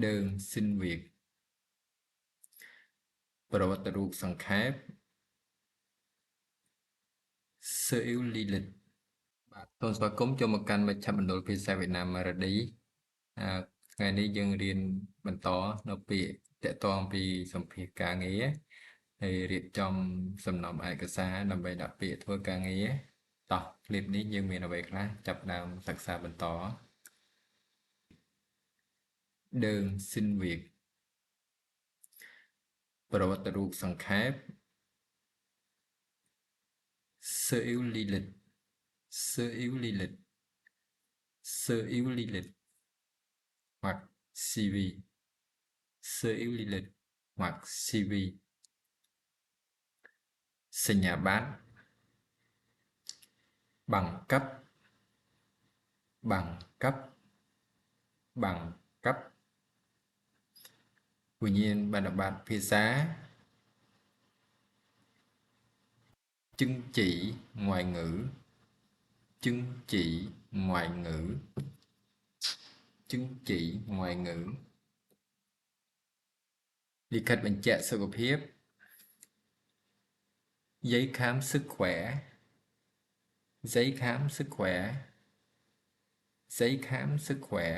Đơn xin việc.ประวัติរូបសង្ខេប sơ yếu lý lịch. បាទសូមស្វាគមន៍ចូលមកកាន់មជ្ឈមណ្ឌលភាសាវៀតណាម Maradi ថ្ងៃនេះយើងរៀនបន្តនៅពាក្យតាក់ទងពីសម្ភារការងារហើយរៀបចំសំណុំឯកសារដើម្បីដាក់ពាក្យធ្វើការងារតោះคลิปនេះយើងមានអ្វីខ្លះចាប់ផ្ដើមសិក្សាបន្ត Đơn xin việc. ប្រវត្តិរូបសង្ខេប sơ yếu lý lịch. Sơ yếu lý lịch. Sơ yếu lý lịch hoặc CV. Sơ yếu lý lịch hoặc CV. Sinh nhà bát. Bằng cấp. Bằng cấp. Bằng cấp. Tuy nhiên bạn đọc bạn phía giá. Chứng chỉ ngoại ngữ. Chứng chỉ ngoại ngữ. Chứng chỉ ngoại ngữ. Lý khấtបញ្ជាក់សុខភាព giấy khám sức khỏe. Giấy khám sức khỏe. Giấy khám sức khỏe.